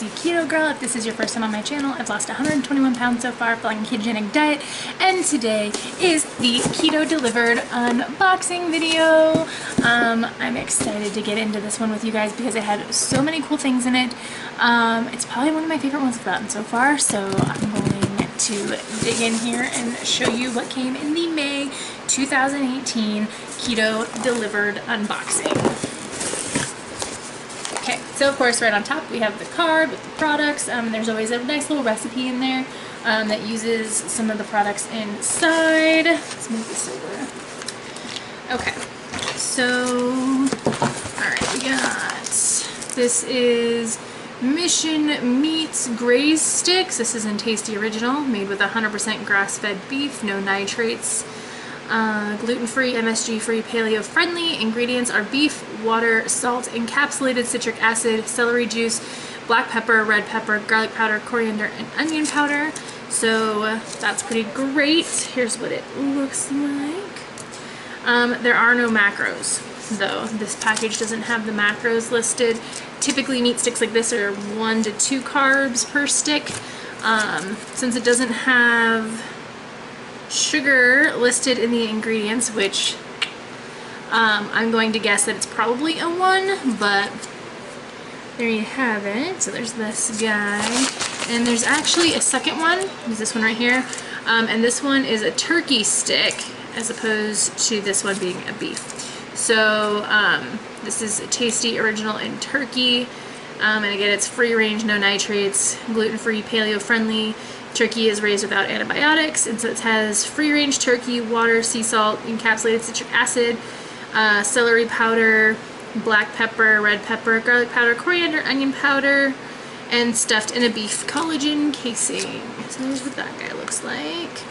crazy keto girl. If this is your first time on my channel, I've lost 121 pounds so far following a ketogenic diet, and today is the Keto Delivered unboxing video. I'm excited to get into this one with you guys because it had so many cool things in it. It's probably one of my favorite ones I've gotten so far, so I'm going to dig in here and show you what came in the May 2018 Keto Delivered unboxing. Okay, so of course right on top we have the card with the products. There's always a nice little recipe in there that uses some of the products inside. Let's move this over. Okay, so alright, we got, this is Mission Meats Graze Sticks. This is in Tasty Original, made with 100% grass-fed beef, no nitrates. Gluten-free, MSG-free, paleo-friendly. Ingredients are beef, water, salt, encapsulated citric acid, celery juice, black pepper, red pepper, garlic powder, coriander, and onion powder. So that's pretty great. Here's what it looks like. There are no macros, though. This package doesn't have the macros listed. Typically meat sticks like this are 1 to 2 carbs per stick. Since it doesn't have sugar listed in the ingredients, which I'm going to guess that it's probably a 1, but there you have it. So there's this guy, and there's actually a second one. There's this one right here, and this one is a turkey stick as opposed to this one being a beef. So this is a Tasty Original in turkey, and again it's free range, no nitrates, gluten-free, paleo-friendly. Turkey is raised without antibiotics, and so it has free-range turkey, water, sea salt, encapsulated citric acid, celery powder, black pepper, red pepper, garlic powder, coriander, onion powder, and stuffed in a beef collagen casing. So here's what that guy looks like.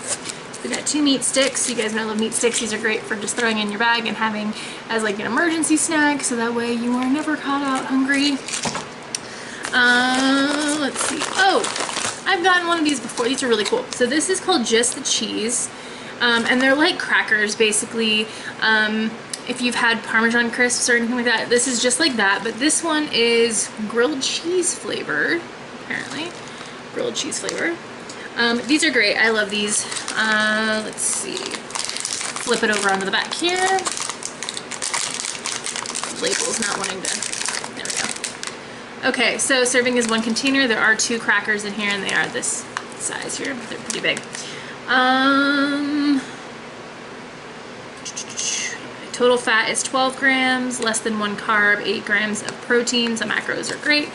We got 2 meat sticks. You guys know I love meat sticks. These are great for just throwing in your bag and having as like an emergency snack, so that way you are never caught out hungry. Let's see. Oh! I've gotten one of these before. These are really cool. So this is called Just the Cheese, and they're like crackers basically. If you've had Parmesan crisps or anything like that, this is just like that, but this one is grilled cheese flavored, apparently. Grilled cheese flavor. These are great. I love these. Let's see. Flip it over onto the back here. Label's not wanting to. There we go. Okay, so serving is 1 container. There are 2 crackers in here, and they are this size here. They're pretty big. Total fat is 12 grams, less than 1 carb, 8 grams of protein. So macros are great.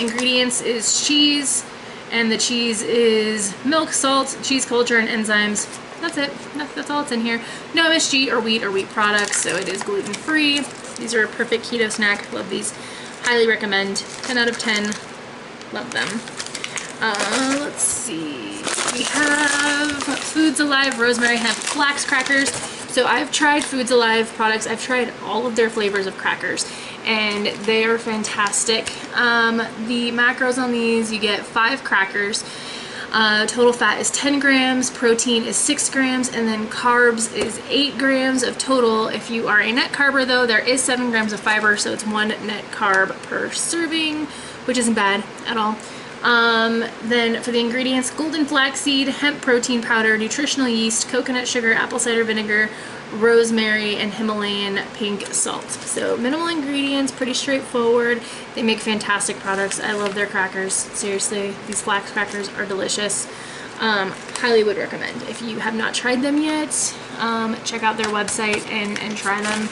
Ingredients is cheese, and the cheese is milk, salt, cheese culture, and enzymes. That's it. That's all that's in here. No MSG or wheat products, so it is gluten-free. These are a perfect keto snack. Love these. Highly recommend. 10 out of 10. Love them. Let's see. We have Foods Alive Rosemary Hemp Flax Crackers. So I've tried Foods Alive products. I've tried all of their flavors of crackers, and they are fantastic. The macros on these, you get 5 crackers. Total fat is 10 grams, protein is 6 grams, and then carbs is 8 grams of total. If you are a net carber though, there is 7 grams of fiber, so it's 1 net carb per serving, which isn't bad at all. Then for the ingredients, golden flaxseed, hemp protein powder, nutritional yeast, coconut sugar, apple cider vinegar, rosemary, and Himalayan pink salt. So minimal ingredients, pretty straightforward. They make fantastic products. I love their crackers. Seriously, these flax crackers are delicious. Highly would recommend. If you have not tried them yet, check out their website and try them.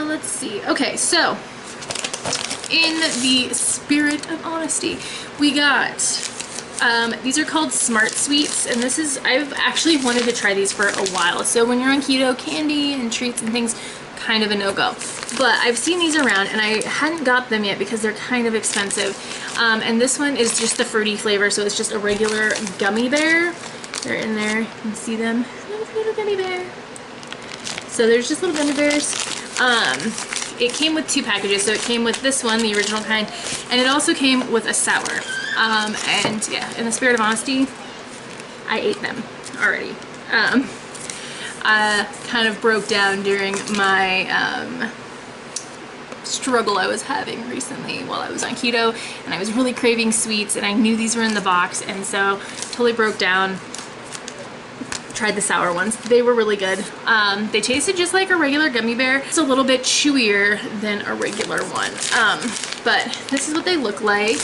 Let's see. Okay, so in the spirit of honesty, we got these are called Smart Sweets, and this is, I've actually wanted to try these for a while. So when you're on keto, candy and treats and things, kind of a no-go. But I've seen these around, and I hadn't got them yet because they're kind of expensive. And this one is just the fruity flavor, so it's just a regular gummy bear. They're in there. You can see them. Little gummy bear. So there's just little gummy bears. It came with 2 packages, so it came with this one, the original kind, and it also came with a sour. And yeah, in the spirit of honesty, I ate them already. I kind of broke down during my struggle I was having recently while I was on keto, and I was really craving sweets, and I knew these were in the box, and so totally broke down. Tried the sour ones. They were really good. They tasted just like a regular gummy bear. It's a little bit chewier than a regular one. But this is what they look like.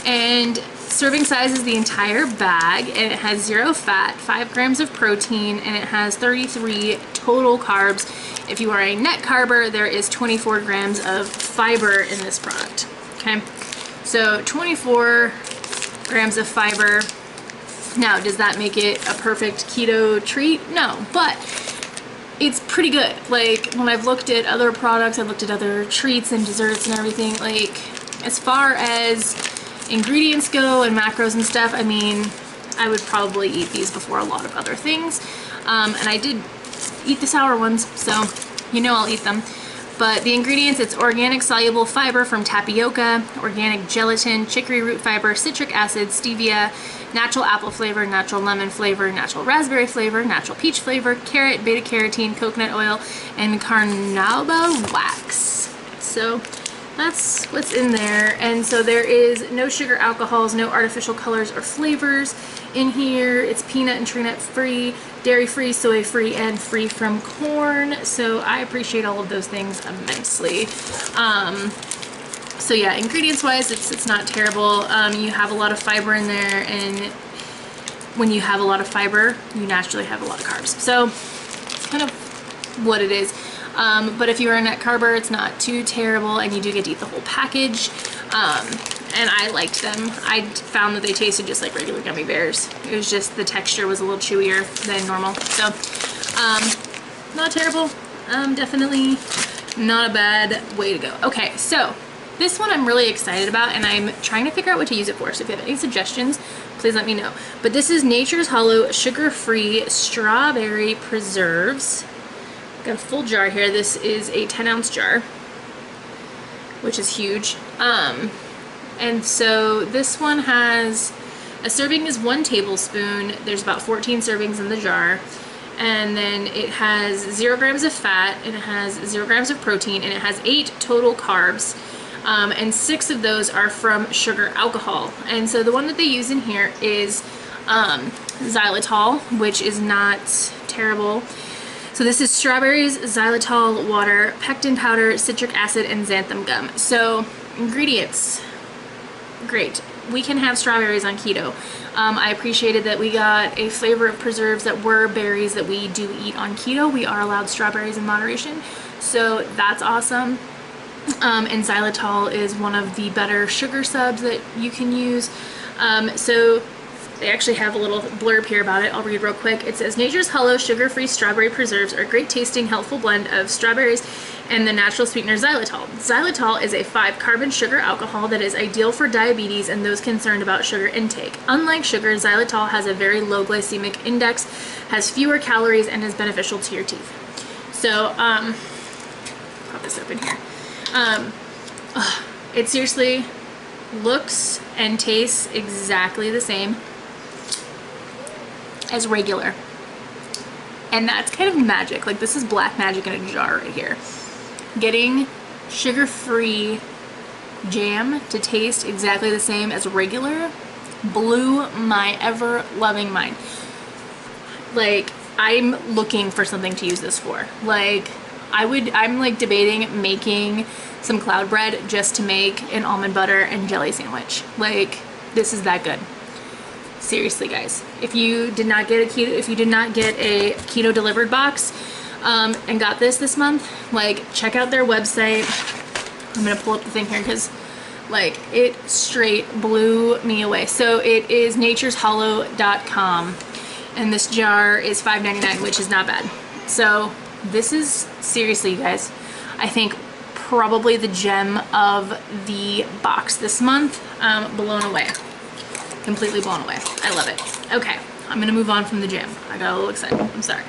And serving size is the entire bag, and it has 0 fat, 5 grams of protein, and it has 33 total carbs. If you are a net carber, there is 24 grams of fiber in this product. Okay, so 24 grams of fiber. Now, does that make it a perfect keto treat? No, but it's pretty good. Like, when I've looked at other products, I've looked at other treats and desserts and everything, like, as far as ingredients go and macros and stuff, I mean, I would probably eat these before a lot of other things. And I did eat the sour ones, so you know I'll eat them. But the ingredients, it's organic soluble fiber from tapioca, organic gelatin, chicory root fiber, citric acid, stevia, natural apple flavor, natural lemon flavor, natural raspberry flavor, natural peach flavor, carrot, beta carotene, coconut oil, and carnauba wax. So that's what's in there. And so there is no sugar, alcohols, no artificial colors or flavors in here. It's peanut and tree nut free, dairy free, soy free, and free from corn. So I appreciate all of those things immensely. So yeah, ingredients wise, it's not terrible. You have a lot of fiber in there, and when you have a lot of fiber, you naturally have a lot of carbs. So it's kind of what it is. But if you are a net carber, it's not too terrible, and you do get to eat the whole package. And I liked them. I found that they tasted just like regular gummy bears. It was just the texture was a little chewier than normal. So not terrible. Definitely not a bad way to go. Okay, so this one I'm really excited about, and I'm trying to figure out what to use it for. So if you have any suggestions, please let me know. But this is Nature's Hollow sugar-free strawberry preserves. Got a full jar here. This is a 10-ounce jar, which is huge. And so this one has, a serving is 1 tablespoon. There's about 14 servings in the jar. And then it has 0 grams of fat, and it has 0 grams of protein, and it has 8 total carbs. And 6 of those are from sugar alcohol. And so the one that they use in here is xylitol, which is not terrible. So this is strawberries, xylitol, water, pectin powder, citric acid, and xanthan gum. So ingredients, great. We can have strawberries on keto. I appreciated that we got a flavor of preserves that were berries that we do eat on keto. We are allowed strawberries in moderation, so that's awesome. And xylitol is one of the better sugar subs that you can use. So they actually have a little blurb here about it. I'll read real quick. It says, Nature's Hollow sugar-free strawberry preserves are a great tasting, healthful blend of strawberries and the natural sweetener xylitol. Xylitol is a 5-carbon sugar alcohol that is ideal for diabetes and those concerned about sugar intake. Unlike sugar, xylitol has a very low glycemic index, has fewer calories, and is beneficial to your teeth. So, pop this open here. It seriously looks and tastes exactly the same as regular, and that's kind of magic. Like, this is black magic in a jar right here. Getting sugar-free jam to taste exactly the same as regular blew my ever-loving mind. Like, I'm looking for something to use this for. Like, I'm like debating making some cloud bread just to make an almond butter and jelly sandwich. Like, this is that good. Seriously, guys, if you did not get a Keto Delivered box and got this month, like, check out their website. I'm gonna pull up the thing here because, like, it straight blew me away. So it is natureshollow.com, and this jar is $5.99, which is not bad. So this is, seriously, you guys, I think probably the gem of the box this month. Blown away. Completely blown away. I love it. Okay, I'm gonna move on from the jam. I got a little excited. I'm sorry.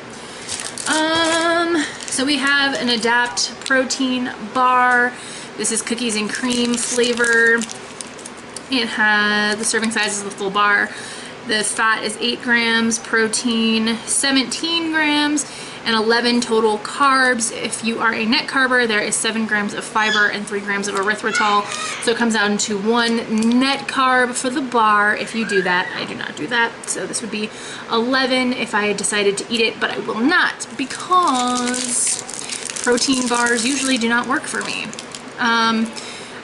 So we have an Adapt protein bar. This is cookies and cream flavor. It has, the serving size is the full bar. The fat is 8 grams, protein 17 grams, and 11 total carbs. If you are a net carber, there is 7 grams of fiber and 3 grams of erythritol. So it comes down to 1 net carb for the bar if you do that. I do not do that. So this would be 11 if I decided to eat it, but I will not because protein bars usually do not work for me.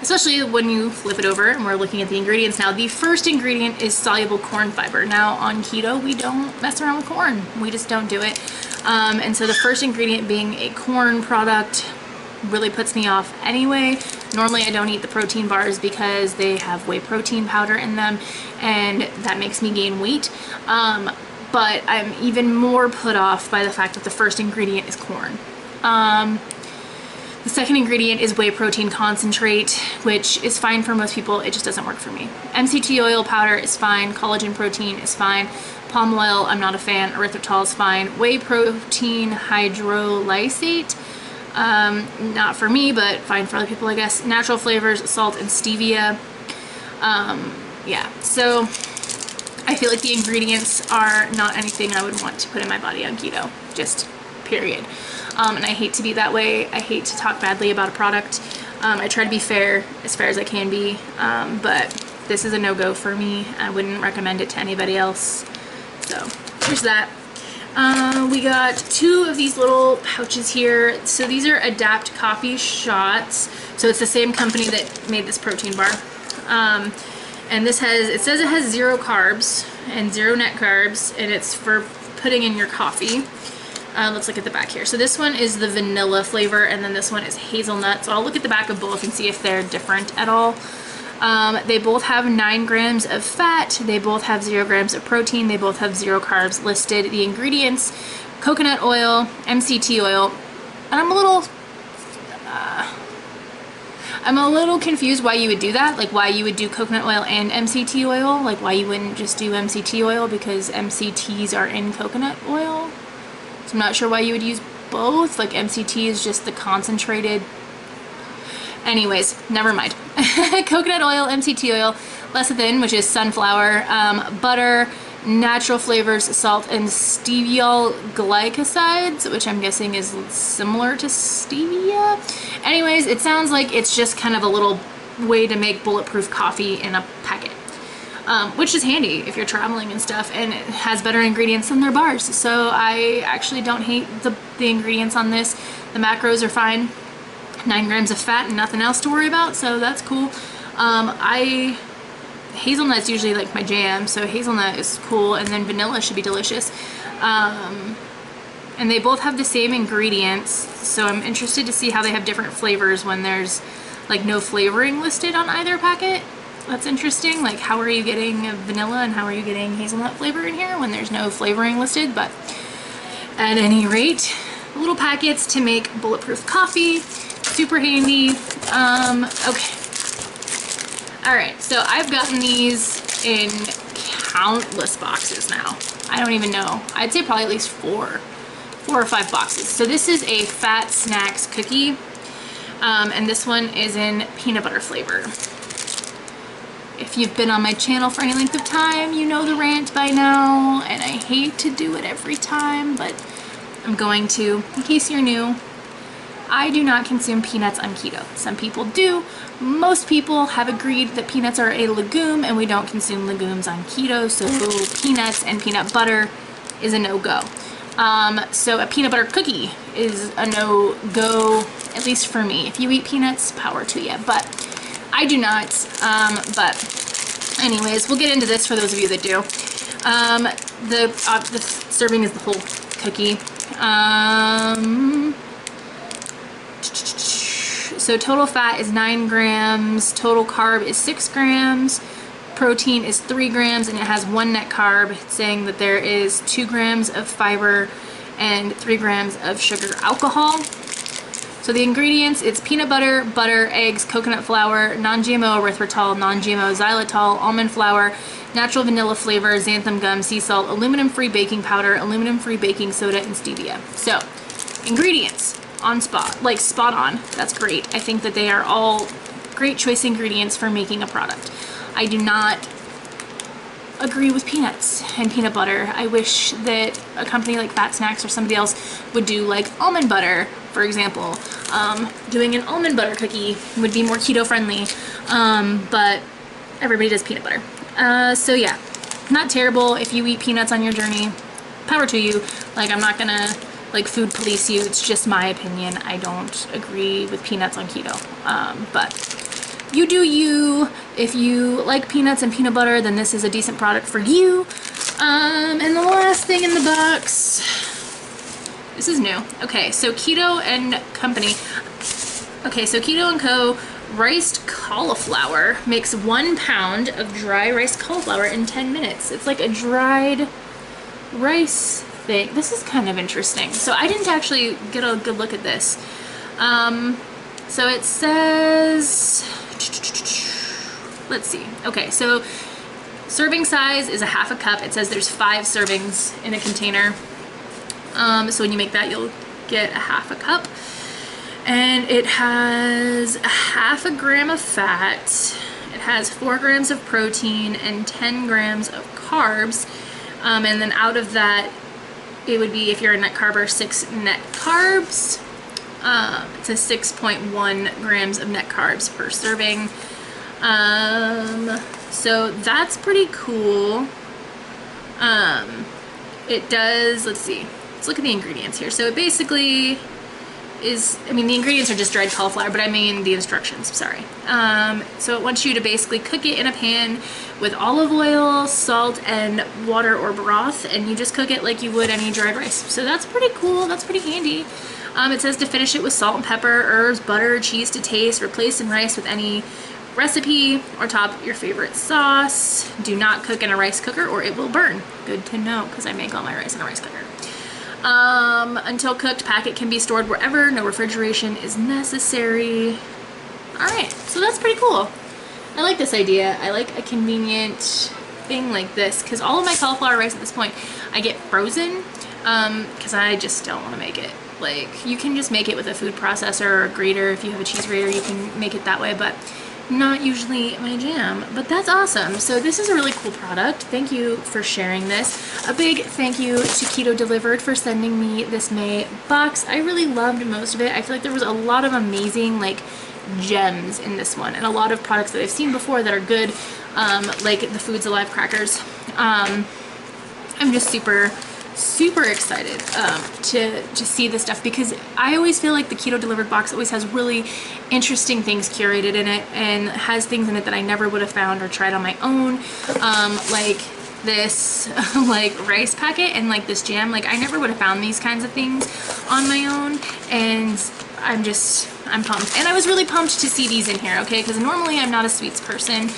Especially when you flip it over and we're looking at the ingredients now. The first ingredient is soluble corn fiber. Now on keto, we don't mess around with corn. We just don't do it. And so the first ingredient being a corn product really puts me off anyway. Normally I don't eat the protein bars because they have whey protein powder in them and that makes me gain weight. But I'm even more put off by the fact that the first ingredient is corn. The second ingredient is whey protein concentrate, which is fine for most people. It just doesn't work for me. MCT oil powder is fine. Collagen protein is fine. Palm oil, I'm not a fan. Erythritol is fine. Whey protein hydrolysate, not for me, but fine for other people, I guess. Natural flavors, salt and stevia. Yeah, so I feel like the ingredients are not anything I would want to put in my body on keto, just period. And I hate to be that way. I hate to talk badly about a product. I try to be fair as I can be, but this is a no-go for me. I wouldn't recommend it to anybody else. So there's that. We got 2 of these little pouches here. So these are Adapt Coffee Shots. So it's the same company that made this protein bar. And this has, it says it has 0 carbs and 0 net carbs, and it's for putting in your coffee. Let's look at the back here. So this one is the vanilla flavor, and then this one is hazelnut. So I'll look at the back of both and see if they're different at all. They both have 9 grams of fat. They both have 0 grams of protein. They both have 0 carbs listed. The ingredients: coconut oil, MCT oil, and I'm a little confused why you would do that, like why you would do coconut oil and MCT oil, like why you wouldn't just do MCT oil, because MCTs are in coconut oil. So I'm not sure why you would use both. Like MCT is just the concentrated. Anyways, never mind. Coconut oil, MCT oil, lecithin, which is sunflower, butter, natural flavors, salt, and steviol glycosides, which I'm guessing is similar to stevia. Anyways, it sounds like it's just kind of a little way to make bulletproof coffee in a packet. Which is handy if you're traveling and stuff, and it has better ingredients than their bars. So I actually don't hate the ingredients on this. The macros are fine. 9 grams of fat and nothing else to worry about, so that's cool. Hazelnut's usually like my jam, so hazelnut is cool, and then vanilla should be delicious. And they both have the same ingredients, so I'm interested to see how they have different flavors when there's like no flavoring listed on either packet. That's interesting. Like, how are you getting vanilla and how are you getting hazelnut flavor in here when there's no flavoring listed? But at any rate, little packets to make bulletproof coffee. Super handy. Okay. Alright, so I've gotten these in countless boxes now. I don't even know. I'd say probably at least 4 or 5 boxes. So this is a Fat Snacks cookie. And this one is in peanut butter flavor. If you've been on my channel for any length of time, you know the rant by now, and I hate to do it every time, but I'm going to. In case you're new, I do not consume peanuts on keto. Some people do. Most people have agreed that peanuts are a legume, and we don't consume legumes on keto, so peanuts and peanut butter is a no-go. So a peanut butter cookie is a no-go, at least for me. If you eat peanuts, power to you, but I do not, but anyways, we'll get into this for those of you that do. The serving is the whole cookie. So total fat is 9 grams, total carb is 6 grams, protein is 3 grams, and it has 1 net carb. It's saying that there is 2 grams of fiber and 3 grams of sugar alcohol. So the ingredients, it's peanut butter, butter, eggs, coconut flour, non-GMO erythritol, non-GMO xylitol, almond flour, natural vanilla flavor, xanthan gum, sea salt, aluminum-free baking powder, aluminum-free baking soda, and stevia. So, ingredients on spot, like spot on. That's great. I think that they are all great choice ingredients for making a product. I do not agree with peanuts and peanut butter. I wish that a company like Fat Snacks or somebody else would do like almond butter, for example. Doing an almond butter cookie would be more keto friendly, but everybody does peanut butter. So yeah, not terrible. If you eat peanuts on your journey, power to you. Like, I'm not gonna like food police you. It's just my opinion. I don't agree with peanuts on keto, but you do you. If you like peanuts and peanut butter, then this is a decent product for you. And the last thing in the box, this is new. Okay, so Keto and Company. Okay, so Keto and Co. Riced cauliflower makes 1 pound of dry riced cauliflower in 10 minutes. It's like a dried rice thing. This is kind of interesting. So I didn't actually get a good look at this. So it says, let's see. Okay, so serving size is a half a cup. It says there's 5 servings in a container. So when you make that, you'll get a half a cup. And it has a half a gram of fat. It has 4 grams of protein and 10 grams of carbs. And then out of that, it would be, if you're a net carber, 6 net carbs. It says 6.1 grams of net carbs per serving. So that's pretty cool. It does, let's see, let's look at the ingredients here. So it basically is, I mean, the ingredients are just dried cauliflower, but I mean the instructions, sorry. So it wants you to basically cook it in a pan with olive oil, salt, and water or broth, and you just cook it like you would any dried rice. So that's pretty cool, that's pretty handy. It says to finish it with salt and pepper, herbs, butter, cheese to taste, replace in rice with any recipe, or top your favorite sauce. Do not cook in a rice cooker or it will burn. Good to know, because I make all my rice in a rice cooker. Until cooked, packet can be stored wherever. No refrigeration is necessary. Alright, so that's pretty cool. I like this idea. I like a convenient thing like this, because all of my cauliflower rice at this point I get frozen, because I just don't want to make it. Like, you can just make it with a food processor or a grater. If you have a cheese grater, you can make it that way, but not usually my jam. But that's awesome. So this is a really cool product. Thank you for sharing this. A big thank you to Keto Delivered for sending me this May box. I really loved most of it. I feel like there was a lot of amazing like gems in this one, and a lot of products that I've seen before that are good, like the Foods Alive crackers. I'm just super excited to see this stuff, because I always feel like the Keto Delivered box always has really interesting things curated in it, and has things in it that I never would have found or tried on my own, like this like rice packet and like this jam. Like, I never would have found these kinds of things on my own, and I'm pumped. And I was really pumped to see these in here, okay, because normally I'm not a sweets person,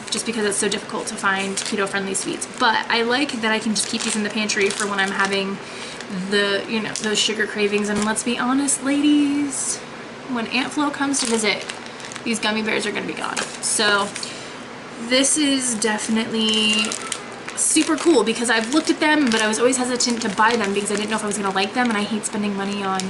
just because it's so difficult to find keto-friendly sweets. But I like that I can just keep these in the pantry for when I'm having the, you know, those sugar cravings. And let's be honest, ladies, when Aunt Flo comes to visit, these gummy bears are gonna be gone. So this is definitely super cool, because I've looked at them, but I was always hesitant to buy them because I didn't know if I was gonna like them, and I hate spending money on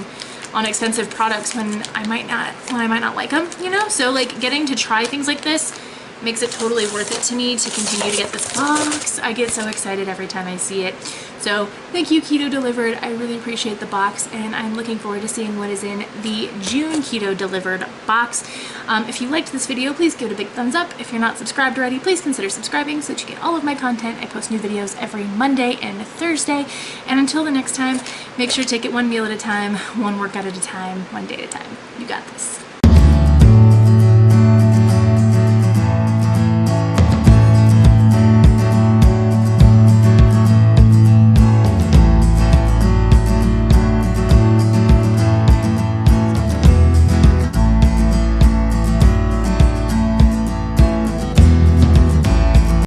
expensive products when I might not like them, you know? So like, getting to try things like this makes it totally worth it to me to continue to get this box. I get so excited every time I see it. So thank you, Keto Delivered. I really appreciate the box, and I'm looking forward to seeing what is in the June Keto Delivered box. If you liked this video, please give it a big thumbs up. If you're not subscribed already, please consider subscribing so that you get all of my content. I post new videos every Monday and Thursday. And until the next time, make sure to take it one meal at a time, one workout at a time, one day at a time. You got this.